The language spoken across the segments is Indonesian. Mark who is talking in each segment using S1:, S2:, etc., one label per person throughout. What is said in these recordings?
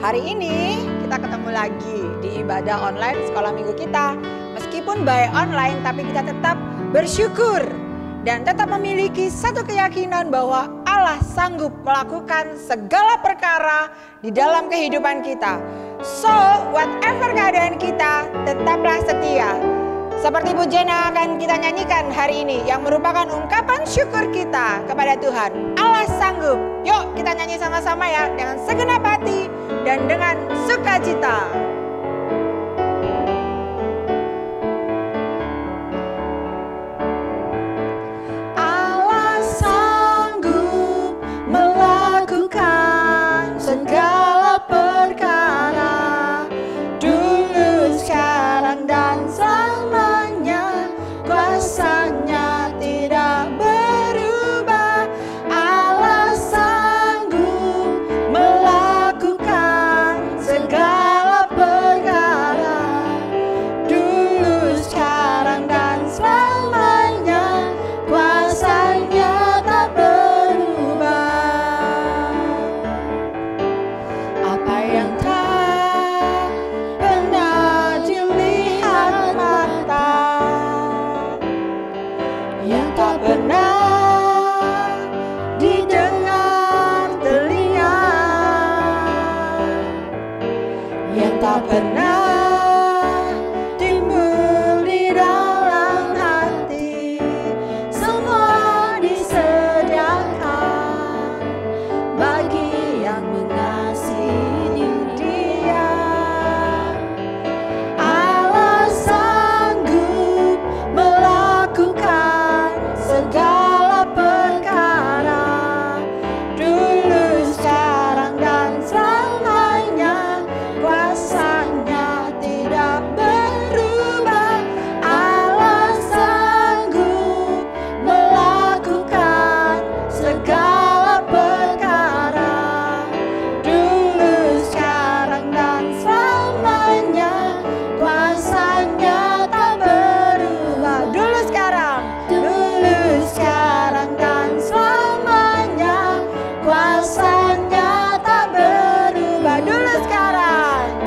S1: Hari ini kita ketemu lagi di ibadah online sekolah minggu kita. Meskipun by online tapi kita tetap bersyukur dan tetap memiliki satu keyakinan bahwa Allah sanggup melakukan segala perkara di dalam kehidupan kita. So, whatever keadaan kita, tetaplah setia. Seperti pujian yang akan kita nyanyikan hari ini yang merupakan ungkapan syukur kita kepada Tuhan. Allah sanggup. Yuk kita nyanyi sama-sama ya dengan segenap hati dan dengan sukacita. Allah sanggup melakukan segala perkara dulu, sekarang dan selamanya. Kuasanya tidak berubah. Allah sanggup melakukan segala perkara dulu, sekarang dan selamanya. Kuasanya tak berubah. Apa yang tak pernah dilihat mata, yang tak pernah didengar telinga, yang tak pernah timbul di dalam hati, semua disediakan bagi yang mengasihi Dia. Allah sanggup melakukan segala perkara dulu, sekarang dan selamanya. Kuasanya tidak berubah. Allah sanggup melakukan segala perkara dulu, sekarang dan selamanya. Kuasanya tak berubah. Dulu, sekarang dan selamanya. Kuasanya tak berubah.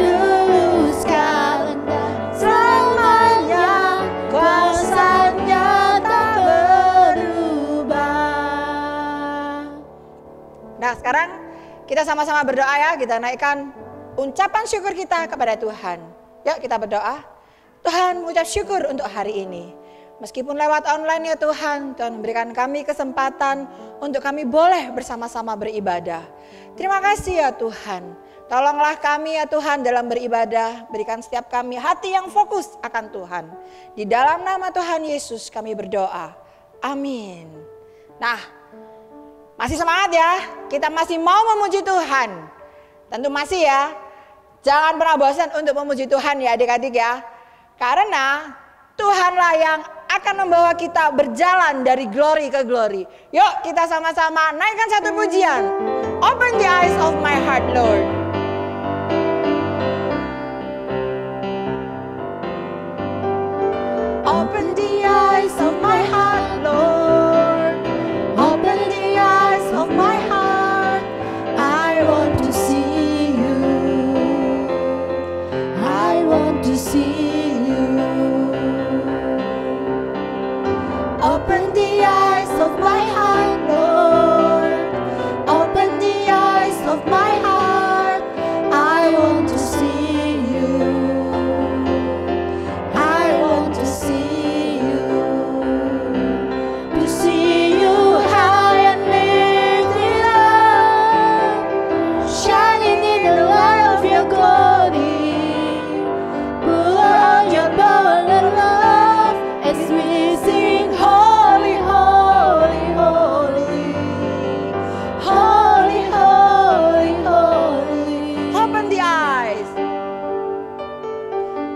S1: Dulu, sekarang dan selamanya. Kuasanya tak berubah. Nah, sekarang kita sama-sama berdoa ya. Kita naikkan ucapan syukur kita kepada Tuhan. Yuk kita berdoa. Tuhan, mengucap syukur untuk hari ini. Meskipun lewat online ya Tuhan, Tuhan memberikan kami kesempatan untuk kami boleh bersama-sama beribadah. Terima kasih ya Tuhan. Tolonglah kami ya Tuhan dalam beribadah. Berikan setiap kami hati yang fokus akan Tuhan. Di dalam nama Tuhan Yesus kami berdoa. Amin. Nah, masih semangat ya? Kita masih mau memuji Tuhan. Tentu masih ya. Jangan pernah bosan untuk memuji Tuhan ya adik-adik ya. Karena Tuhanlah yang akan membawa kita berjalan dari glory ke glory. Yuk kita sama-sama naikkan satu pujian. Open the eyes of my heart, Lord. Open the eyes of my heart, Lord. Open the eyes of my heart. I want to see you. I want to see you. Open the eyes of my heart, Lord. Open the eyes of my heart. I want to see you. I want to see you. To see you high and lifted up, shining in the light of your glory. Pour out your power and love as we sing. Holy, holy, holy. Holy, holy, holy. Open the eyes.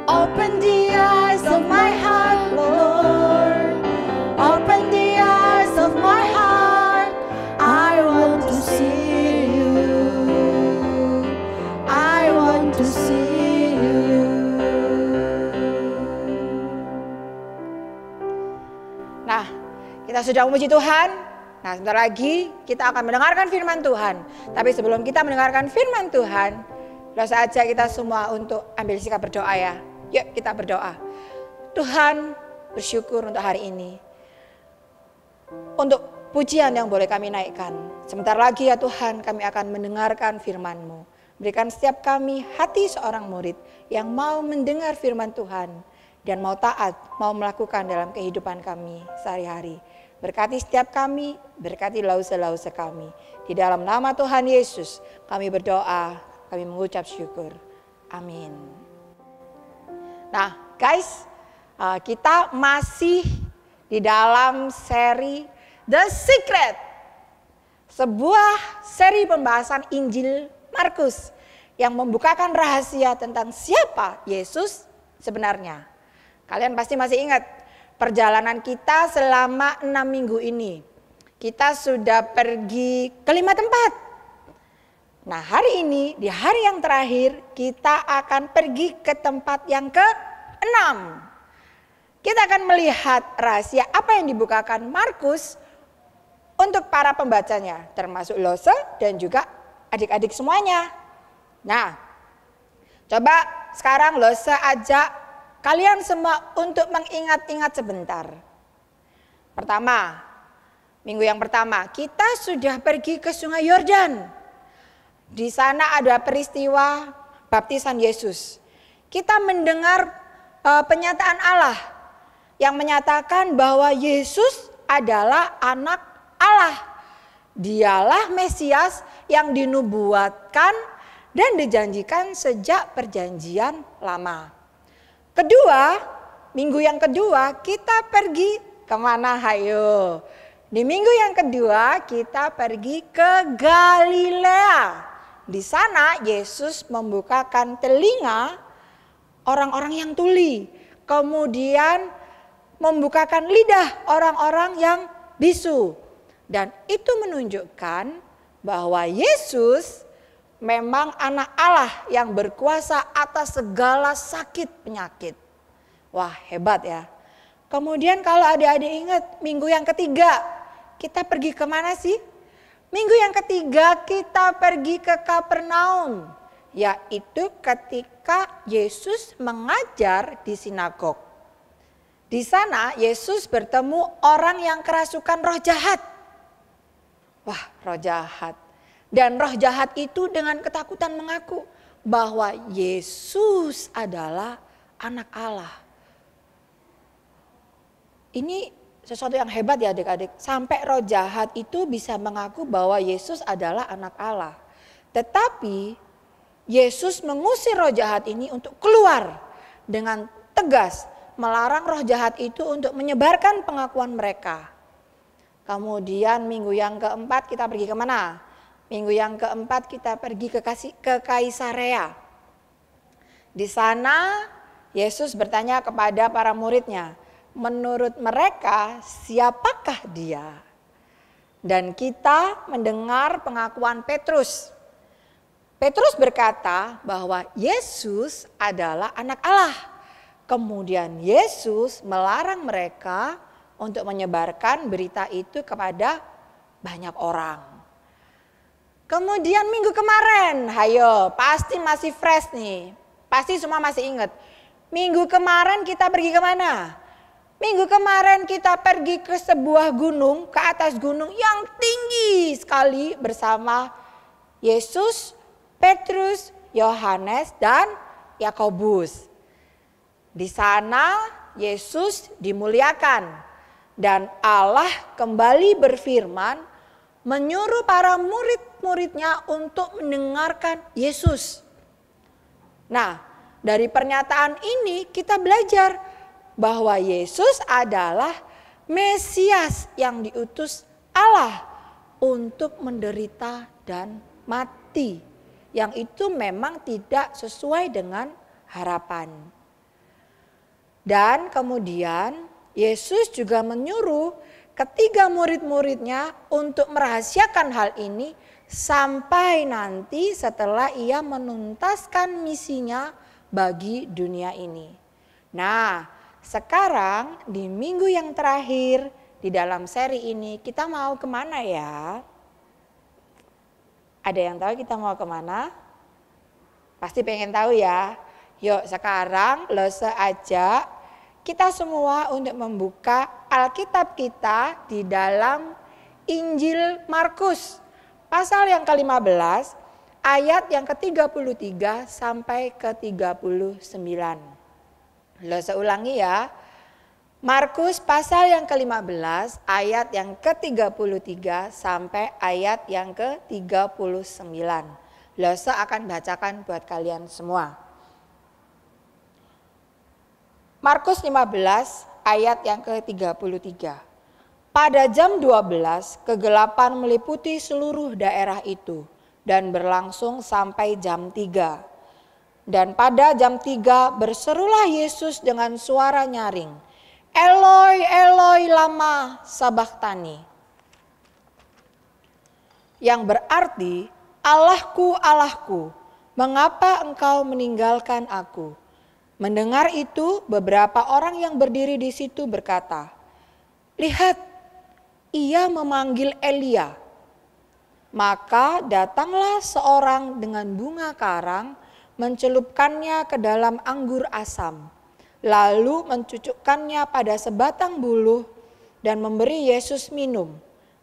S1: Open the eyes of my heart, Lord. Open the eyes of my heart. I want to see you. I want to see you. Nah, kita sudah memuji Tuhan. Nah, sebentar lagi kita akan mendengarkan firman Tuhan. Tapi sebelum kita mendengarkan firman Tuhan, Lalu saya ajak kita semua untuk ambil sikap berdoa ya. Yuk kita berdoa. Tuhan, bersyukur untuk hari ini. Untuk pujian yang boleh kami naikkan. Sebentar lagi ya Tuhan, kami akan mendengarkan firman-Mu. Berikan setiap kami hati seorang murid yang mau mendengar firman Tuhan dan mau taat, mau melakukan dalam kehidupan kami sehari-hari. Berkati setiap kami, berkati lause-lause kami. Di dalam nama Tuhan Yesus kami berdoa, kami mengucap syukur. Amin. Nah guys, kita masih di dalam seri The Secret. Sebuah seri pembahasan Injil Markus yang membukakan rahasia tentang siapa Yesus sebenarnya. Kalian pasti masih ingat perjalanan kita selama 6 minggu ini. Kita sudah pergi ke 5 tempat. Nah hari ini, di hari yang terakhir, kita akan pergi ke tempat yang ke-6. Kita akan melihat rahasia apa yang dibukakan Markus untuk para pembacanya, termasuk Lose dan juga adik-adik semuanya. Nah, coba sekarang Lose ajak kalian semua untuk mengingat-ingat sebentar. Pertama, minggu yang pertama kita sudah pergi ke Sungai Yordan. Di sana ada peristiwa baptisan Yesus. Kita mendengar penyataan Allah yang menyatakan bahwa Yesus adalah anak Allah. Dialah Mesias yang dinubuatkan dan dijanjikan sejak perjanjian lama. Kedua, minggu yang kedua kita pergi kemana? Hayo. Di minggu yang kedua kita pergi ke Galilea. Di sana Yesus membukakan telinga orang-orang yang tuli. Kemudian membukakan lidah orang-orang yang bisu. Dan itu menunjukkan bahwa Yesus memang anak Allah yang berkuasa atas segala sakit penyakit. Wah hebat ya. Kemudian kalau adik-adik ingat minggu yang ketiga kita pergi kemana sih? Minggu yang ketiga kita pergi ke Kapernaum. Yaitu ketika Yesus mengajar di sinagog. Di sana Yesus bertemu orang yang kerasukan roh jahat. Wah roh jahat. Dan roh jahat itu dengan ketakutan mengaku bahwa Yesus adalah anak Allah. Ini sesuatu yang hebat ya adik-adik. Sampai roh jahat itu bisa mengaku bahwa Yesus adalah anak Allah. Tetapi Yesus mengusir roh jahat ini untuk keluar dengan tegas. Melarang roh jahat itu untuk menyebarkan pengakuan mereka. Kemudian minggu yang keempat kita pergi kemana? Minggu yang keempat kita pergi ke Kaisarea. Di sana Yesus bertanya kepada para muridnya, menurut mereka siapakah dia? Dan kita mendengar pengakuan Petrus. Petrus berkata bahwa Yesus adalah anak Allah. Kemudian Yesus melarang mereka untuk menyebarkan berita itu kepada banyak orang. Kemudian minggu kemarin, hayo pasti masih fresh nih. Pasti semua masih ingat. Minggu kemarin kita pergi kemana? Minggu kemarin kita pergi ke sebuah gunung, ke atas gunung yang tinggi sekali bersama Yesus, Petrus, Yohanes, dan Yakobus. Di sana Yesus dimuliakan. Dan Allah kembali berfirman menyuruh para murid-muridnya untuk mendengarkan Yesus. Nah, dari pernyataan ini kita belajar bahwa Yesus adalah Mesias yang diutus Allah untuk menderita dan mati. Yang itu memang tidak sesuai dengan harapan. Dan kemudian Yesus juga menyuruh ketiga murid-muridnya untuk merahasiakan hal ini sampai nanti setelah ia menuntaskan misinya bagi dunia ini. Nah, sekarang di minggu yang terakhir di dalam seri ini kita mau kemana ya? Ada yang tahu kita mau kemana? Pasti pengen tahu ya. Yuk sekarang Lose ajak kita semua untuk membuka Alkitab kita di dalam Injil Markus. Pasal yang ke-15 ayat yang ke-33 sampai ke-39. Lose ulangi ya. Markus pasal yang ke-15 ayat yang ke-33 sampai ayat yang ke-39. Lose akan bacakan buat kalian semua. Markus 15 ayat yang ke-33. Pada jam 12 kegelapan meliputi seluruh daerah itu dan berlangsung sampai jam 3. Dan pada jam 3 berserulah Yesus dengan suara nyaring, Eloi, Eloi, lama sabachthani. Yang berarti, Allahku, Allahku, mengapa engkau meninggalkan aku? Mendengar itu, beberapa orang yang berdiri di situ berkata, lihat, ia memanggil Elia. Maka datanglah seorang dengan bunga karang, mencelupkannya ke dalam anggur asam, lalu mencucukkannya pada sebatang buluh dan memberi Yesus minum,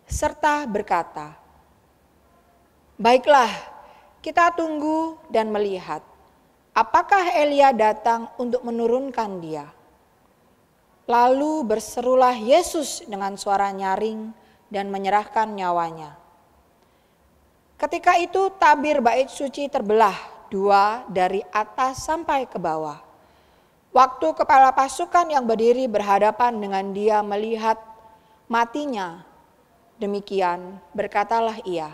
S1: serta berkata, baiklah, kita tunggu dan melihat, apakah Elia datang untuk menurunkan dia. Lalu berserulah Yesus dengan suara nyaring dan menyerahkan nyawanya. Ketika itu tabir bait suci terbelah dua dari atas sampai ke bawah. Waktu kepala pasukan yang berdiri berhadapan dengan dia melihat matinya, demikian berkatalah ia,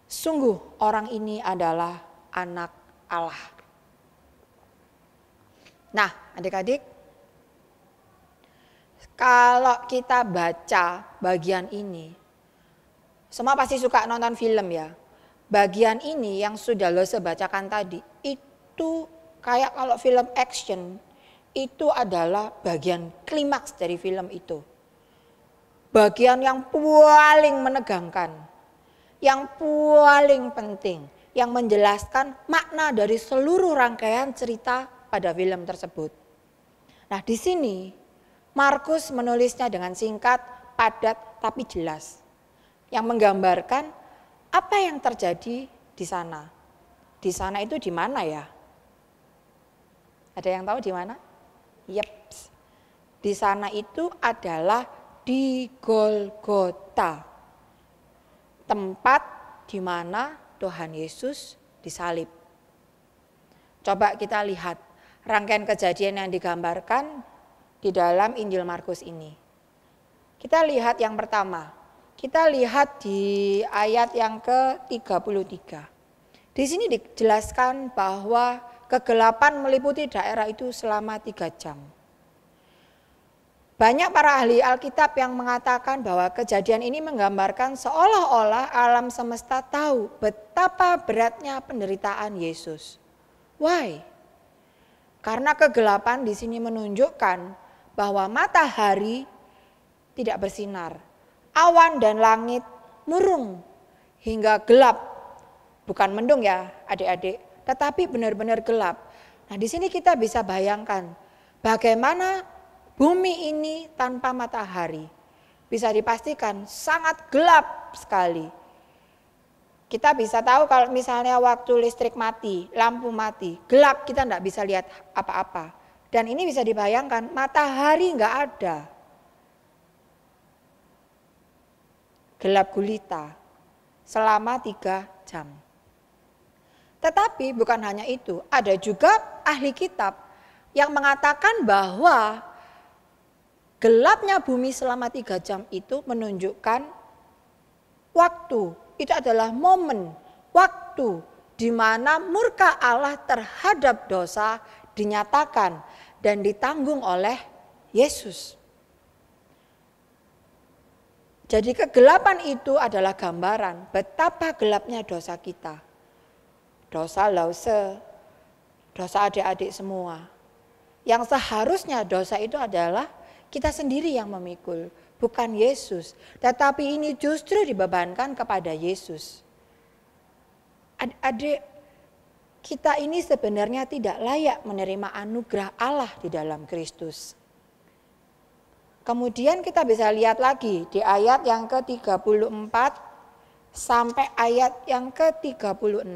S1: sungguh orang ini adalah anak Allah. Nah, adik-adik, kalau kita baca bagian ini, semua pasti suka nonton film ya. Bagian ini yang sudah Lose bacakan tadi, itu kayak kalau film action, itu adalah bagian klimaks dari film itu. Bagian yang paling menegangkan, yang paling penting, yang menjelaskan makna dari seluruh rangkaian cerita pada film tersebut. Nah, di sini Markus menulisnya dengan singkat, padat, tapi jelas. Yang menggambarkan apa yang terjadi di sana. Di sana itu di mana ya? Ada yang tahu di mana? Yeps. Di sana itu adalah di Golgota. Tempat di mana Tuhan Yesus disalib. Coba kita lihat rangkaian kejadian yang digambarkan di dalam Injil Markus ini. Kita lihat yang pertama. Kita lihat di ayat yang ke-33. Di sini dijelaskan bahwa kegelapan meliputi daerah itu selama 3 jam. Banyak para ahli Alkitab yang mengatakan bahwa kejadian ini menggambarkan seolah-olah alam semesta tahu betapa beratnya penderitaan Yesus. Why? Karena kegelapan di sini menunjukkan bahwa matahari tidak bersinar. Awan dan langit murung hingga gelap. Bukan mendung ya adik-adik, tetapi benar-benar gelap. Nah, di sini kita bisa bayangkan bagaimana bumi ini tanpa matahari. Bisa dipastikan sangat gelap sekali. Kita bisa tahu kalau misalnya waktu listrik mati, lampu mati, gelap, kita tidak bisa lihat apa-apa. Dan ini bisa dibayangkan matahari nggak ada. Gelap gulita selama 3 jam. Tetapi bukan hanya itu, ada juga ahli kitab yang mengatakan bahwa gelapnya bumi selama 3 jam itu menunjukkan waktu. Itu adalah momen, waktu di mana murka Allah terhadap dosa dinyatakan dan ditanggung oleh Yesus. Jadi kegelapan itu adalah gambaran betapa gelapnya dosa kita. Dosa Lause, dosa adik-adik semua. Yang seharusnya dosa itu adalah kita sendiri yang memikul, bukan Yesus. Tetapi ini justru dibebankan kepada Yesus. Adik, kita ini sebenarnya tidak layak menerima anugerah Allah di dalam Kristus. Kemudian kita bisa lihat lagi di ayat yang ke-34 sampai ayat yang ke-36.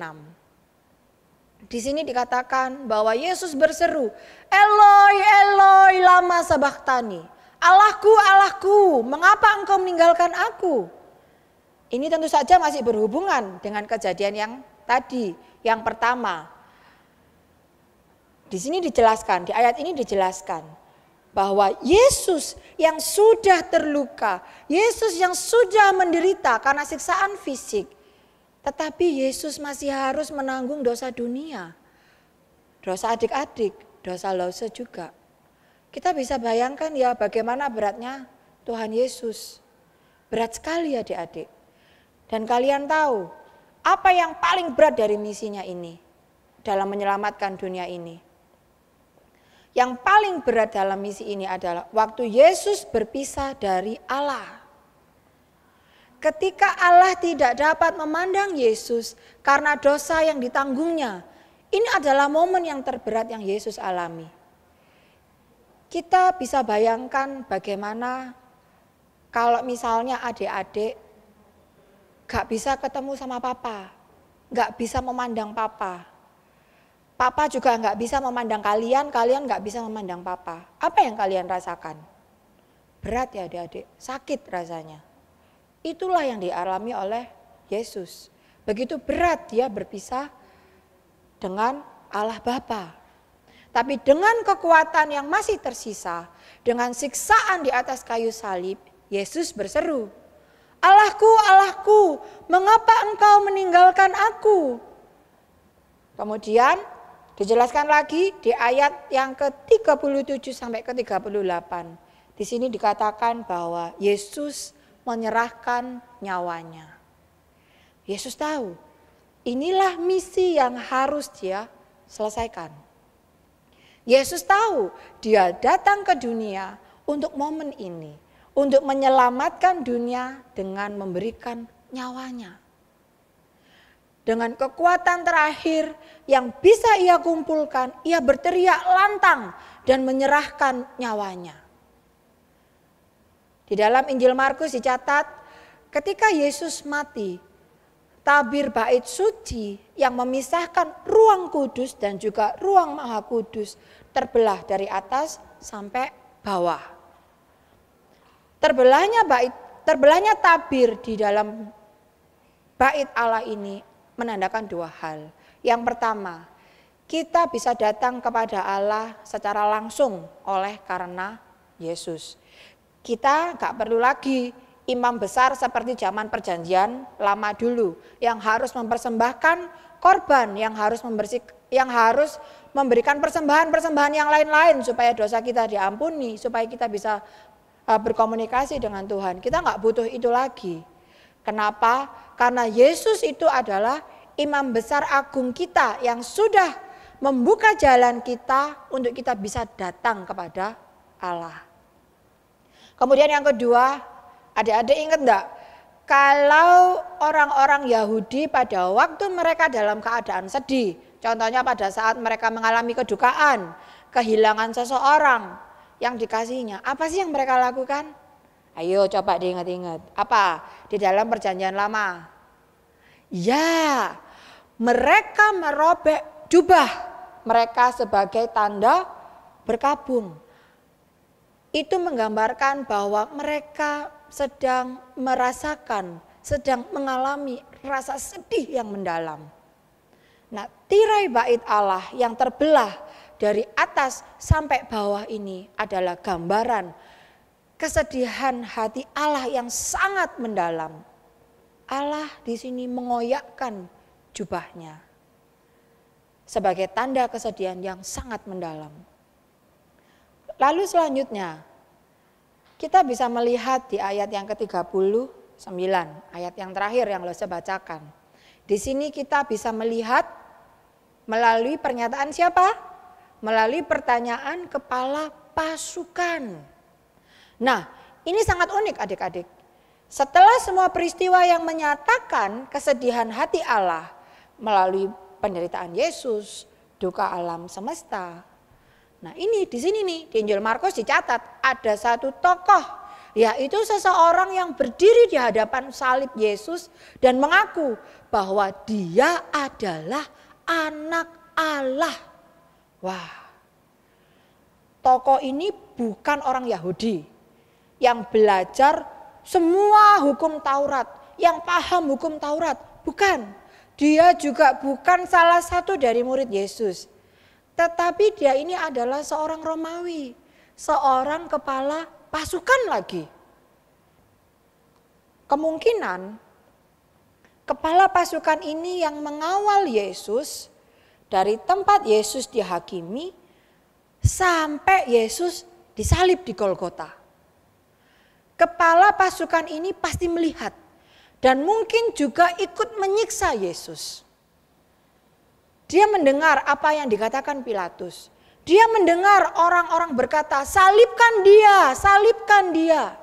S1: Di sini dikatakan bahwa Yesus berseru, Eloi, Eloi, lama sabachthani. Allahku, Allahku, mengapa engkau meninggalkan aku? Ini tentu saja masih berhubungan dengan kejadian yang tadi, yang pertama. Di sini dijelaskan, di ayat ini dijelaskan bahwa Yesus yang sudah terluka, Yesus yang sudah menderita karena siksaan fisik, tetapi Yesus masih harus menanggung dosa dunia, dosa adik-adik, dosa lause juga. Kita bisa bayangkan ya bagaimana beratnya Tuhan Yesus. Berat sekali adik-adik. Dan kalian tahu apa yang paling berat dari misinya ini dalam menyelamatkan dunia ini. Yang paling berat dalam misi ini adalah waktu Yesus berpisah dari Allah. Ketika Allah tidak dapat memandang Yesus karena dosa yang ditanggungnya, ini adalah momen yang terberat yang Yesus alami. Kita bisa bayangkan bagaimana kalau misalnya adik-adik gak bisa ketemu sama papa, gak bisa memandang papa. Papa juga gak bisa memandang kalian, kalian gak bisa memandang papa. Apa yang kalian rasakan? Berat ya adik-adik, sakit rasanya. Itulah yang dialami oleh Yesus. Begitu berat dia berpisah dengan Allah Bapa. Tapi dengan kekuatan yang masih tersisa, dengan siksaan di atas kayu salib, Yesus berseru, Allahku, Allahku, mengapa engkau meninggalkan aku? Kemudian dijelaskan lagi di ayat yang ke-37 sampai ke-38. Di sini dikatakan bahwa Yesus menyerahkan nyawanya. Yesus tahu, inilah misi yang harus dia selesaikan. Yesus tahu dia datang ke dunia untuk momen ini, untuk menyelamatkan dunia dengan memberikan nyawanya. Dengan kekuatan terakhir yang bisa ia kumpulkan, ia berteriak lantang dan menyerahkan nyawanya. Di dalam Injil Markus dicatat, ketika Yesus mati, tabir bait suci yang memisahkan ruang kudus dan juga ruang maha kudus terbelah dari atas sampai bawah. Terbelahnya tabir di dalam bait Allah ini menandakan dua hal. Yang pertama, kita bisa datang kepada Allah secara langsung oleh karena Yesus. Kita gak perlu lagi imam besar seperti zaman perjanjian lama dulu yang harus mempersembahkan korban, yang harus memberikan persembahan-persembahan yang lain-lain supaya dosa kita diampuni, supaya kita bisa berkomunikasi dengan Tuhan. Kita gak butuh itu lagi. Kenapa? Karena Yesus itu adalah imam besar agung kita yang sudah membuka jalan kita untuk kita bisa datang kepada Allah. Kemudian yang kedua, adik-adik ingat enggak? Kalau orang-orang Yahudi pada waktu mereka dalam keadaan sedih, contohnya pada saat mereka mengalami kedukaan, kehilangan seseorang yang dikasihinya, apa sih yang mereka lakukan? Ayo coba diingat-ingat. Apa? Di dalam perjanjian lama. Ya, mereka merobek jubah mereka sebagai tanda berkabung. Itu menggambarkan bahwa mereka sedang merasakan, sedang mengalami rasa sedih yang mendalam. Nah, tirai bait Allah yang terbelah dari atas sampai bawah ini adalah gambaran kesedihan hati Allah yang sangat mendalam. Allah di sini mengoyakkan jubahnya sebagai tanda kesedihan yang sangat mendalam. Lalu selanjutnya kita bisa melihat di ayat yang ke-39, ayat yang terakhir yang saya bacakan. Di sini kita bisa melihat melalui pernyataan siapa? Melalui pertanyaan kepala pasukan. Nah, ini sangat unik adik-adik. Setelah semua peristiwa yang menyatakan kesedihan hati Allah melalui penderitaan Yesus, duka alam semesta. Nah ini di sini nih di Injil Markus dicatat ada satu tokoh, yaitu seseorang yang berdiri di hadapan salib Yesus dan mengaku bahwa dia adalah anak Allah. Wah, tokoh ini bukan orang Yahudi yang belajar semua hukum Taurat, yang paham hukum Taurat. Bukan, dia juga bukan salah satu dari murid Yesus. Tetapi dia ini adalah seorang Romawi, seorang kepala pasukan lagi. Kemungkinan kepala pasukan ini yang mengawal Yesus dari tempat Yesus dihakimi sampai Yesus disalib di Golgota. Kepala pasukan ini pasti melihat dan mungkin juga ikut menyiksa Yesus. Dia mendengar apa yang dikatakan Pilatus. Dia mendengar orang-orang berkata, salibkan dia, salibkan dia.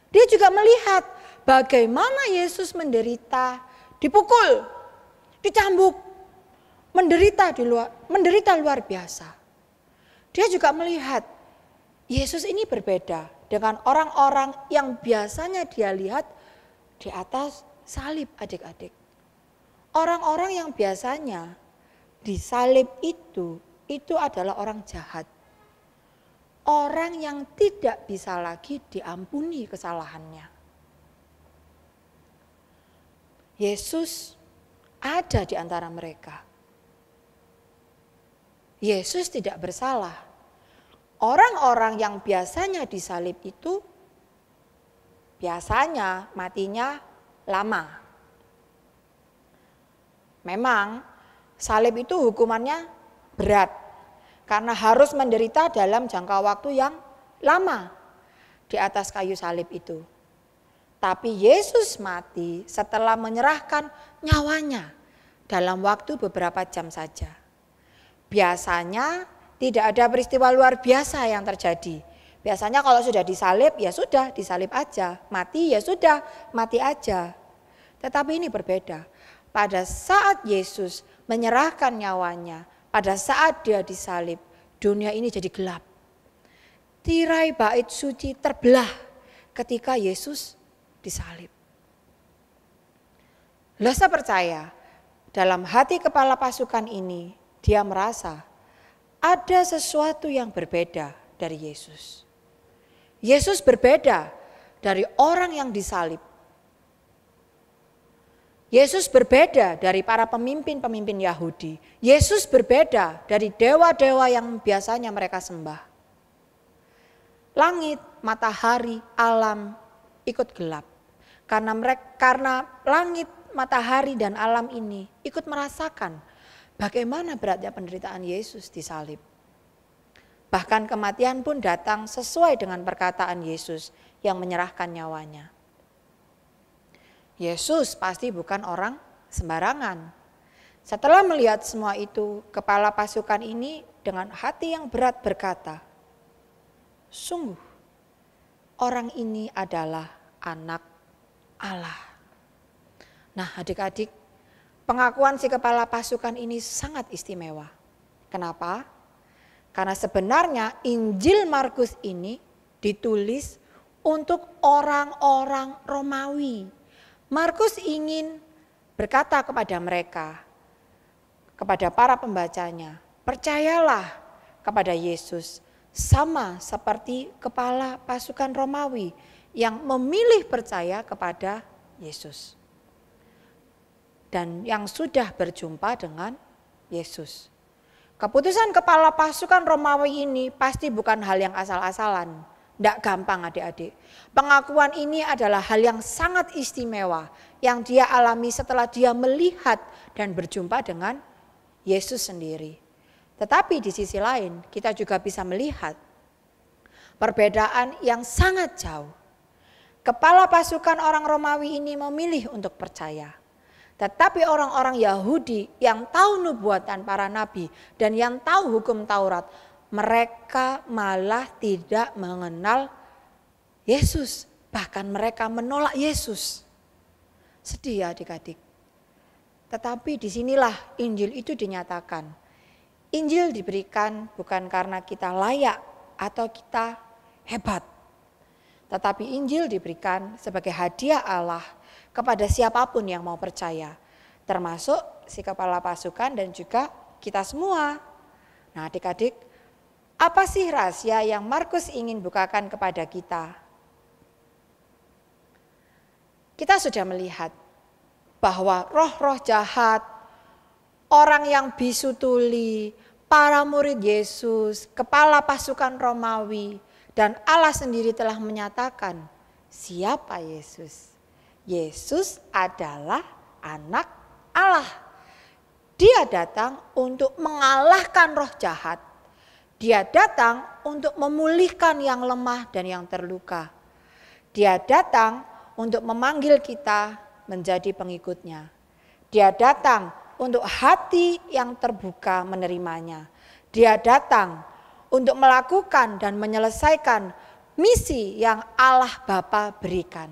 S1: Dia juga melihat bagaimana Yesus menderita, dipukul, dicambuk, menderita luar biasa. Dia juga melihat Yesus ini berbeda dengan orang-orang yang biasanya dia lihat di atas salib adik-adik. Orang-orang yang biasanya disalib itu adalah orang jahat. Orang yang tidak bisa lagi diampuni kesalahannya. Yesus ada di antara mereka. Yesus tidak bersalah. Orang-orang yang biasanya disalib itu biasanya matinya lama. Memang salib itu hukumannya berat karena harus menderita dalam jangka waktu yang lama di atas kayu salib itu. Tapi Yesus mati setelah menyerahkan nyawanya dalam waktu beberapa jam saja. Biasanya tidak ada peristiwa luar biasa yang terjadi. Biasanya kalau sudah disalib ya sudah disalib aja, mati ya sudah mati aja. Tetapi ini berbeda. Pada saat Yesus menyerahkan nyawanya, pada saat dia disalib, dunia ini jadi gelap. Tirai bait suci terbelah ketika Yesus disalib. Saya percaya dalam hati kepala pasukan ini dia merasa ada sesuatu yang berbeda dari Yesus. Yesus berbeda dari orang yang disalib. Yesus berbeda dari para pemimpin-pemimpin Yahudi. Yesus berbeda dari dewa-dewa yang biasanya mereka sembah. Langit, matahari, alam ikut gelap. Karena langit, matahari dan alam ini ikut merasakan bagaimana beratnya penderitaan Yesus disalib. Bahkan kematian pun datang sesuai dengan perkataan Yesus yang menyerahkan nyawanya. Yesus pasti bukan orang sembarangan. Setelah melihat semua itu, kepala pasukan ini dengan hati yang berat berkata, sungguh orang ini adalah anak Allah. Nah adik-adik, pengakuan si kepala pasukan ini sangat istimewa. Kenapa? Karena sebenarnya Injil Markus ini ditulis untuk orang-orang Romawi. Markus ingin berkata kepada mereka, kepada para pembacanya, percayalah kepada Yesus sama seperti kepala pasukan Romawi yang memilih percaya kepada Yesus. Dan yang sudah berjumpa dengan Yesus. Keputusan kepala pasukan Romawi ini pasti bukan hal yang asal-asalan. Tidak gampang adik-adik. Pengakuan ini adalah hal yang sangat istimewa yang dia alami setelah dia melihat dan berjumpa dengan Yesus sendiri. Tetapi di sisi lain kita juga bisa melihat perbedaan yang sangat jauh. Kepala pasukan orang Romawi ini memilih untuk percaya. Tetapi orang-orang Yahudi yang tahu nubuatan para nabi dan yang tahu hukum Taurat, mereka malah tidak mengenal Yesus. Bahkan mereka menolak Yesus. Sedih ya adik-adik. Tetapi disinilah Injil itu dinyatakan. Injil diberikan bukan karena kita layak atau kita hebat. Tetapi Injil diberikan sebagai hadiah Allah kepada siapapun yang mau percaya. Termasuk si kepala pasukan dan juga kita semua. Nah adik-adik, apa sih rahasia yang Markus ingin bukakan kepada kita? Kita sudah melihat bahwa roh-roh jahat, orang yang bisu tuli, para murid Yesus, kepala pasukan Romawi, dan Allah sendiri telah menyatakan siapa Yesus. Yesus adalah anak Allah. Dia datang untuk mengalahkan roh jahat. Dia datang untuk memulihkan yang lemah dan yang terluka. Dia datang untuk memanggil kita menjadi pengikutnya. Dia datang untuk hati yang terbuka menerimanya. Dia datang untuk melakukan dan menyelesaikan misi yang Allah Bapa berikan.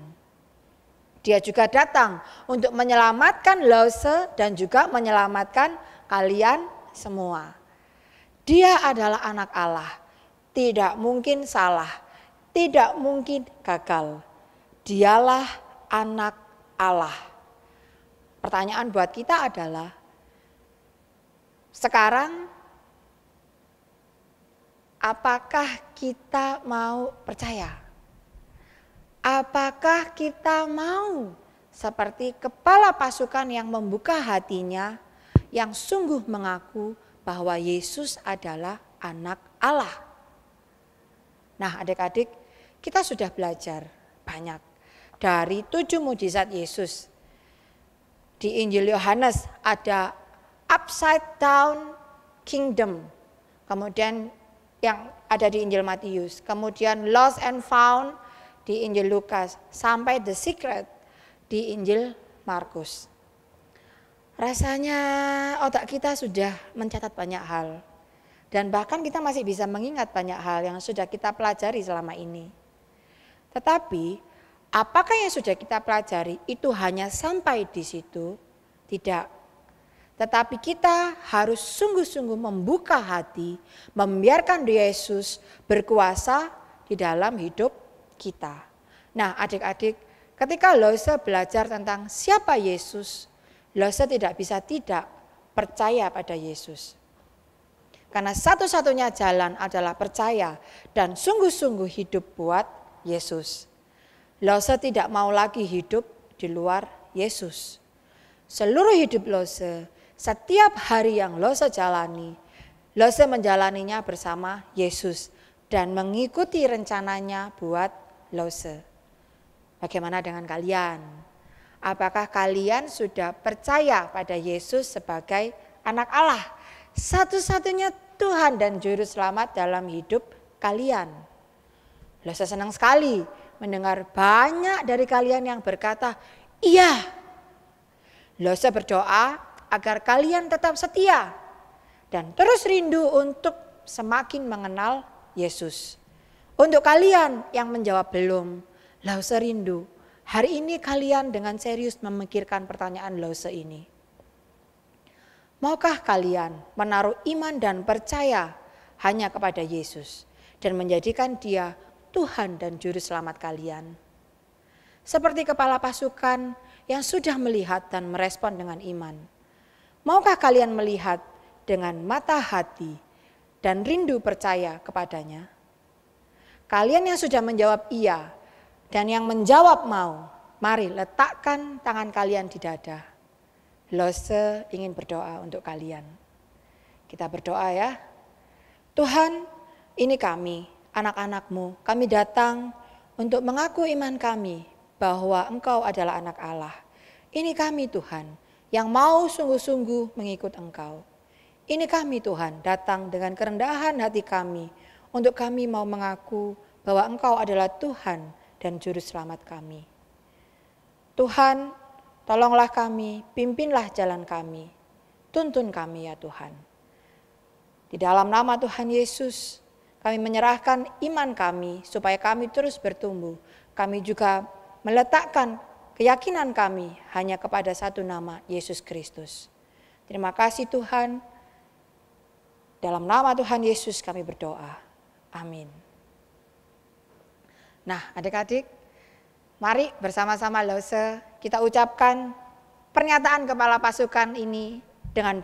S1: Dia juga datang untuk menyelamatkan Lause dan juga menyelamatkan kalian semua. Dia adalah anak Allah, tidak mungkin salah, tidak mungkin gagal. Dialah anak Allah. Pertanyaan buat kita adalah, sekarang apakah kita mau percaya? Apakah kita mau seperti kepala pasukan yang membuka hatinya, yang sungguh mengaku bahwa Yesus adalah anak Allah? Nah adik-adik, kita sudah belajar banyak dari 7 mukjizat Yesus. Di Injil Yohanes ada upside down kingdom, kemudian yang ada di Injil Matius, kemudian lost and found di Injil Lukas, sampai the secret di Injil Markus. Rasanya otak kita sudah mencatat banyak hal, dan bahkan kita masih bisa mengingat banyak hal yang sudah kita pelajari selama ini. Tetapi apakah yang sudah kita pelajari itu hanya sampai di situ? Tidak. Tetapi kita harus sungguh-sungguh membuka hati, membiarkan Yesus berkuasa di dalam hidup kita. Nah adik-adik, ketika Lause belajar tentang siapa Yesus, Lause tidak bisa tidak percaya pada Yesus. Karena satu-satunya jalan adalah percaya dan sungguh-sungguh hidup buat Yesus. Lause tidak mau lagi hidup di luar Yesus. Seluruh hidup Lause, setiap hari yang Lause jalani, Lause menjalaninya bersama Yesus dan mengikuti rencananya buat Lause. Bagaimana dengan kalian? Apakah kalian sudah percaya pada Yesus sebagai anak Allah, satu-satunya Tuhan dan Juru Selamat dalam hidup kalian? Lause senang sekali mendengar banyak dari kalian yang berkata, iya. Lause berdoa agar kalian tetap setia dan terus rindu untuk semakin mengenal Yesus. Untuk kalian yang menjawab belum, Lause rindu. Hari ini kalian dengan serius memikirkan pertanyaan Lause ini. Maukah kalian menaruh iman dan percaya hanya kepada Yesus dan menjadikan Dia Tuhan dan Juru Selamat kalian? Seperti kepala pasukan yang sudah melihat dan merespon dengan iman. Maukah kalian melihat dengan mata hati dan rindu percaya kepadanya? Kalian yang sudah menjawab iya dan yang menjawab mau, mari letakkan tangan kalian di dada. Lause ingin berdoa untuk kalian. Kita berdoa ya. Tuhan, ini kami, anak-anak-Mu. Kami datang untuk mengaku iman kami bahwa Engkau adalah anak Allah. Ini kami Tuhan, yang mau sungguh-sungguh mengikut Engkau. Ini kami Tuhan, datang dengan kerendahan hati kami, untuk kami mau mengaku bahwa Engkau adalah Tuhan dan Juru Selamat kami. Tuhan, tolonglah kami, pimpinlah jalan kami, tuntun kami ya Tuhan. Di dalam nama Tuhan Yesus, kami menyerahkan iman kami supaya kami terus bertumbuh. Kami juga meletakkan keyakinan kami hanya kepada satu nama, Yesus Kristus. Terima kasih Tuhan. Dalam nama Tuhan Yesus kami berdoa. Amin. Nah, adik-adik, mari bersama-sama Lause kita ucapkan pernyataan kepala pasukan ini dengan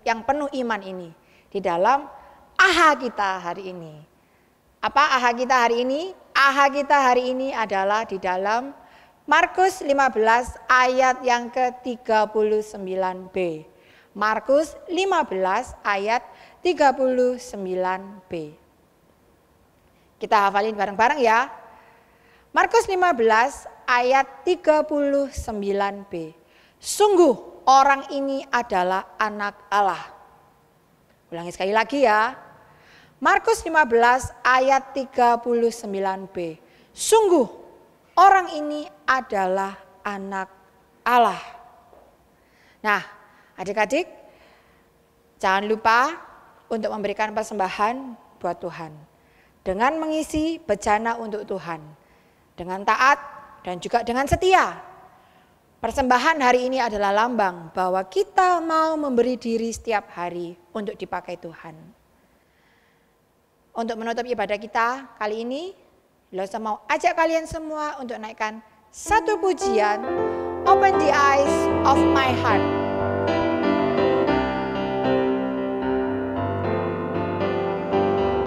S1: yang penuh iman ini di dalam AHA kita hari ini. Apa AHA kita hari ini? AHA kita hari ini adalah di dalam Markus 15 ayat yang ke-39b. Markus 15 ayat 39b. Kita hafalin bareng-bareng ya. Markus 15 ayat 39b. Sungguh orang ini adalah anak Allah. Ulangi sekali lagi ya. Markus 15 ayat 39b. Sungguh orang ini adalah anak Allah. Nah, adik-adik, jangan lupa untuk memberikan persembahan buat Tuhan. Dengan mengisi bejana untuk Tuhan. Dengan taat dan juga dengan setia. Persembahan hari ini adalah lambang bahwa kita mau memberi diri setiap hari untuk dipakai Tuhan. Untuk menutup ibadah kita kali ini, Lause mau ajak kalian semua untuk naikkan satu pujian, Open the Eyes of My Heart.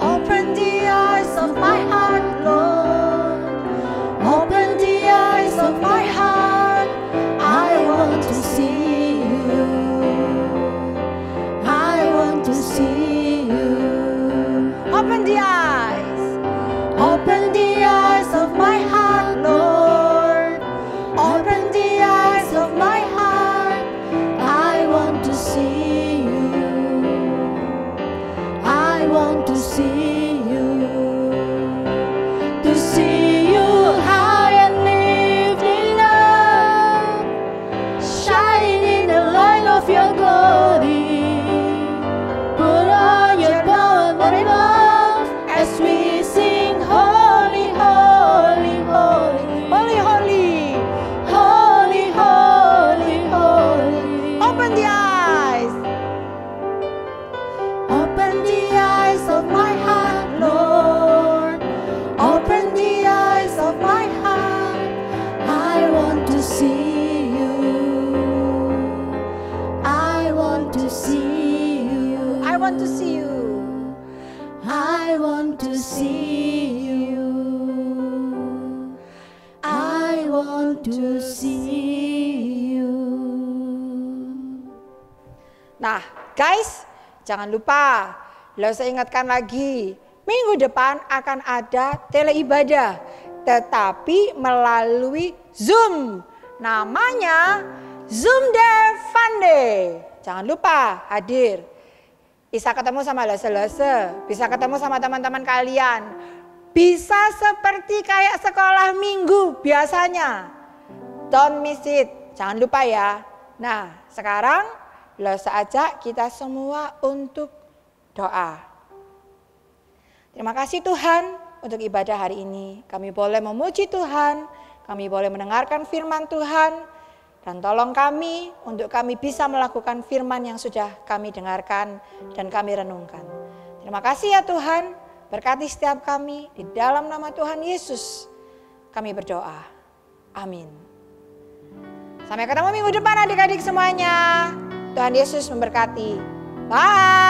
S1: Open the eyes of my heart, Lord. Open the eyes of my heart. I want to see you. I want to see you. Open the eyes. Open the eyes of my heart, Lord. Open the eyes of my heart. I want to see you. I want to see you. To see you high and lifted up, shining in the light of your glory. Put on your power and love as we sing holy, holy, holy, holy, holy, holy, holy, holy. Open the eyes. Open the eyes of my heart, Lord. Open the eyes of my heart. I want to see you. I want to see you. I want to see you. I want to see you. I want to see you. Nah, guys, jangan lupa, Lause ingatkan lagi, minggu depan akan ada teleibadah, tetapi melalui Zoom. Namanya Zoom Day Fun Day. Jangan lupa hadir. Bisa ketemu sama Lause-Lause, bisa ketemu sama teman-teman kalian. Bisa seperti kayak sekolah minggu biasanya. Don't miss it, jangan lupa ya. Nah, sekarang Lause ajak kita semua untuk doa. Terima kasih Tuhan untuk ibadah hari ini. Kami boleh memuji Tuhan, kami boleh mendengarkan firman Tuhan. Dan tolong kami untuk kami bisa melakukan firman yang sudah kami dengarkan dan kami renungkan. Terima kasih ya Tuhan, berkati setiap kami di dalam nama Tuhan Yesus. Kami berdoa. Amin. Sampai ketemu minggu depan adik-adik semuanya. Tuhan Yesus memberkati. Bye.